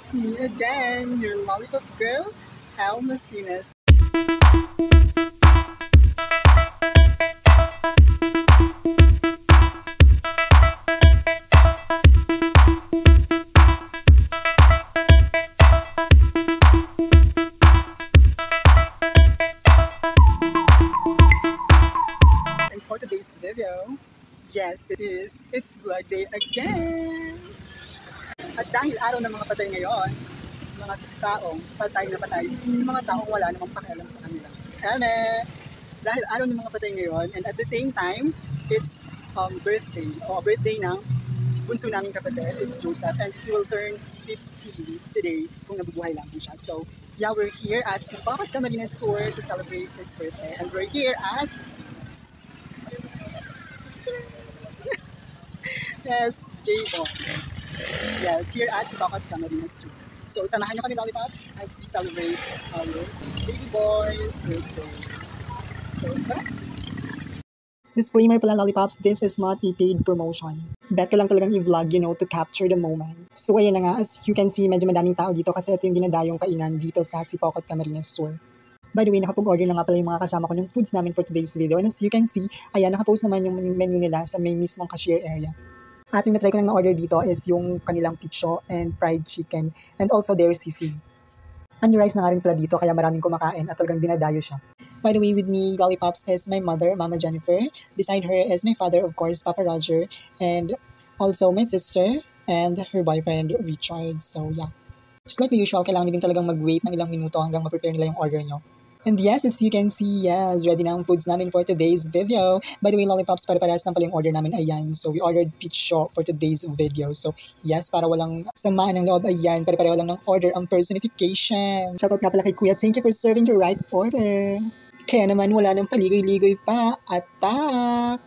It's me again, your lollipop girl, Al Masinas. And for today's video, yes, it's vlog day again! At dahil araw ng mga patay ngayon, mga taong patay na patay, sa mga taong wala namang pakialam sa kanila. Eme! Dahil araw ng mga patay ngayon, and at the same time, it's birthday ng bunso naming kapatid. It's Joseph, and he will turn 50 today kung nabubuhay lang siya. So, yeah, we're here at Sipakat Camarines Sur to celebrate his birthday. And we're here at yes, J-Bo. Yes, here at Sipakat Camarines Sur. So, samahan nyo kami, Lollipops, as we celebrate our baby boy's birthday. So, tara! Disclaimer pala, Lollipops, this is not a paid promotion. Bet ko lang talagang i-vlog, to capture the moment. So, ayan na nga, as you can see, medyo madaming tao dito kasi ito yung dinadayong kainan dito sa Sipakat Camarines Sur. By the way, nakapag-order na nga pala yung mga kasama ko ng foods namin for today's video. And as you can see, ayan, nakapost naman yung menu nila sa may mismong cashier area. At yung na-try ko lang na-order dito is yung kanilang picho and fried chicken and also their sisig. And rice na nga rin pala dito kaya maraming kumakain at talagang dinadayo siya. By the way, with me, Lollipops, is my mother, Mama Jennifer. Beside her is my father, of course, Papa Roger. And also my sister and her boyfriend, Richard. So yeah. Just like the usual, kailangan din talagang mag-wait ng ilang minuto hanggang ma-prepare nila yung order nyo. And yes, as you can see, yes, ready na ang foods namin for today's video. By the way, Lollipops, pare-parehas na pala yung order namin, ayan. So, we ordered picho for today's video. So, yes, para walang samaan ng loob, ayan, pare-pareho lang ng order ang personification. Shoutout nga pala kay Kuya, thank you for serving the right order. Kaya naman, wala nang paligoy-ligoy pa. Attack!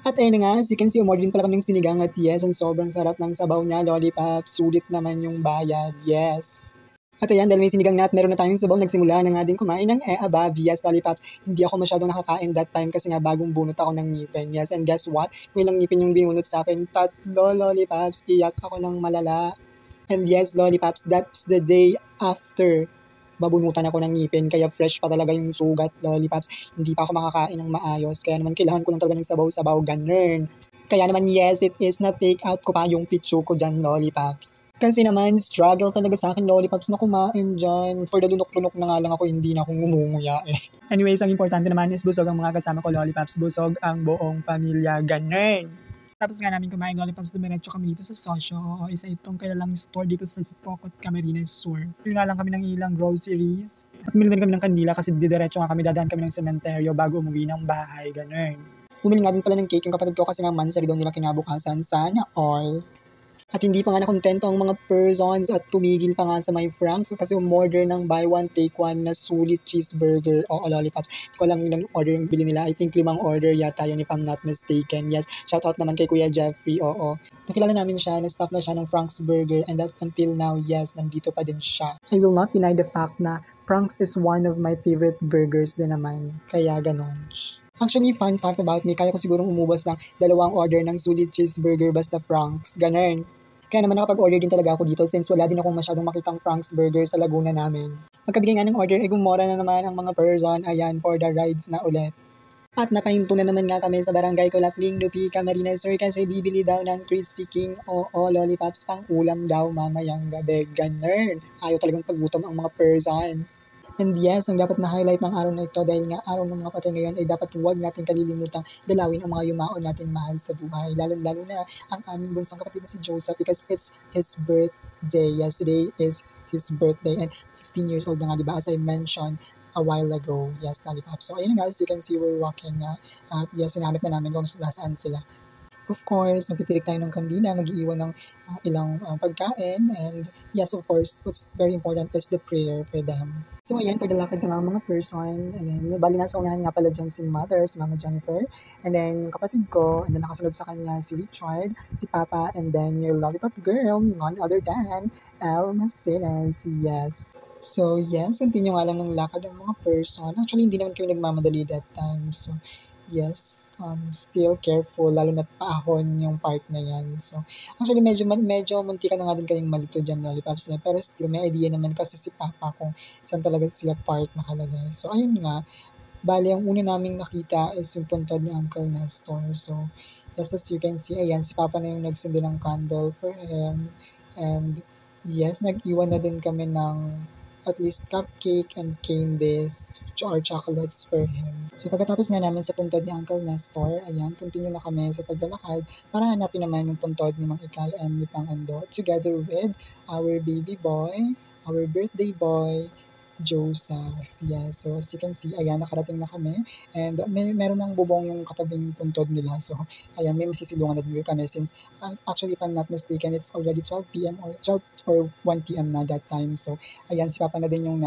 At ayun na nga, as you can see, umorder din pala kami ng sinigang at yes, ang sobrang sarap ng sabaw niya, Lollipops. Sulit naman yung bayad, yes. At ayan, dahil may sinigang na at meron na tayong sabaw, nagsimula na nga din kumain ng abab, yes, Lollipops. Hindi ako masyadong nakakain that time kasi nga bagong bunot ako ng ngipin, yes. And guess what? May lang ngipin yung binunot sa akin. Tatlo, Lollipops, iyak ako ng malala. And yes, Lollipops, that's the day after babunutan ako ng ngipin, kaya fresh pa talaga yung sugat, Lollipops. Hindi pa ako makakain ng maayos, kaya naman kailangan ko lang talaga ng sabaw-sabaw, ganun. Kaya naman, yes, it is na take out ko pa yung pichu ko dyan, Lollipops. Kasi naman, struggle talaga sa akin, Lollipops, na kumain dyan. For the lunok-lunok na nga lang ako, hindi na akong ngumunguya eh. Anyways, ang importante naman is busog ang mga kasama ko, Lollipops. Busog ang buong pamilya, ganun. Tapos nga namin kumain, Lollipops, dumiretso kami dito sa Socio. Oo, isa itong kilalang store dito sa Sipakat Camarines Sur. Pili nga lang kami ng ilang groceries. At bumili kami ng kandila kasi didiretso nga kami, dadaan kami ng sementeryo bago umuwi ng bahay, ganun. Bumili nga din pala ng cake yung kapatid ko kasi nga mansari daw nila kinabukasan. Sana all. At hindi pa nga nakontento ang mga persons at tumigil pa nga sa my Franks kasi umorder ng buy one take one na sulit cheeseburger o Lollipops. Hindi ko alam yung order yung bili nila. I think 5 order yata yun if I'm not mistaken. Yes, shoutout naman kay Kuya Jeffrey, oo. Nakilala namin siya, na-staff na siya ng Frank's Burger and that until now, yes, nandito pa din siya. I will not deny the fact na Frank's is one of my favorite burgers din naman. Kaya ganon. Actually, fun fact about me, kaya ko sigurong umubos ng 2 order ng sulit cheeseburger basta Frank's. Ganon. Kaya naman nakapag-order din talaga ako dito since wala din akong masyadong makitang Frank's Burger sa Laguna namin. Magkabigay nga ng order, gumora na naman ang mga person, ayan, for the rides na ulit. At napahinto na naman nga kami sa barangay Colapling, Lupi, Camarines Sur kasi bibili daw ng Crispy King o Lollipops pang ulam daw mamayang gabi. Ganun. Ayaw talagang paggutom ang mga persons. And yes, ang dapat na-highlight ng araw na ito dahil nga araw ng mga patay ngayon ay dapat huwag natin kalilimutang dalawin ang mga yumaon natin mahal sa buhay. Lalo na ang aming bunsong kapatid na si Joseph because it's his birthday. Yesterday is his birthday and 15 years old na nga, diba? As I mentioned a while ago. Yes, Lollipops. So ayun nga, as you can see, we're walking na. At yes, sinamit na namin kung nasaan sila. Of course, magtitirik tayo ng kandila, mag-iiwan ng ilang pagkain, and yes, of course, what's very important is the prayer for them. So ayan, for the lakad ng mga person, ayan, bali nasa unahan nga pala dyan si Mother, si Mama Jennifer, and then yung kapatid ko, and then nakasunod sa kanya si Richard, si Papa, and then your lollipop girl, none other than El Macenas, yes. So yes, continue nga lang ng lakad ng mga person. Actually, hindi naman kami nagmamadali that time. So yes, still careful, lalo na't paahon yung part na yan. So actually, medyo muntikan na nga din kayong malito dyan, lollipops na. Pero still, may idea naman kasi si Papa kung saan talaga sila part nakalagay. So ayun nga, bali ang una naming nakita is yung puntod ni Uncle Nestor. So yes, as you can see, ayan, si Papa na yung nagsindi ng candle for him. And yes, nag-iwan na din kami ng at least cupcake and candies or chocolates for him. So pagkatapos nga namin sa puntod ni Uncle Nestor, ayan, continue na kami sa paglalakad para hanapin naman yung puntod ni Mang Ikay and ni Pang Ando together with our baby boy, our birthday boy, Joseph. Yes, so as you can see, ayan, nakarating na kami. And meron ng bubong yung katabing puntod nila. So, ayan, may masisilungan na din kami since actually, if I'm not mistaken, it's already 12 p.m. or 12 or 1 p.m. na that time. So, ayan, si Papa na din yung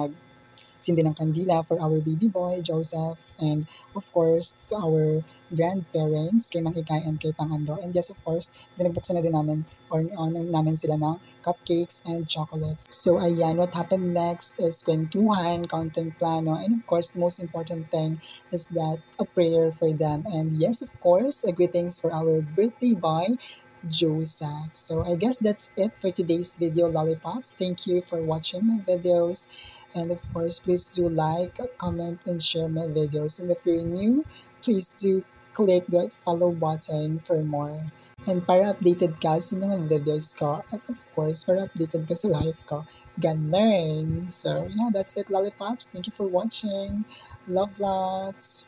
sindi ng kandila for our baby boy, Joseph, and of course, to our grandparents, kay Mang Ikay and kay Pangando. And yes, of course, binagbuksan na din namin, or namin sila ng cupcakes and chocolates. So, ayan, what happened next is kwentuhan, content plano, and of course, the most important thing is that a prayer for them. And yes, of course, a greetings for our birthday boy, Joseph. So I guess that's it for today's video, lollipops. Thank you for watching my videos. And of course, please do like, comment, and share my videos. And if you're new, please do click the follow button for more. And para updated ka sa mga videos ko. At of course, para updated ka sa life ko. Ganun. So yeah, that's it, lollipops. Thank you for watching. Love lots.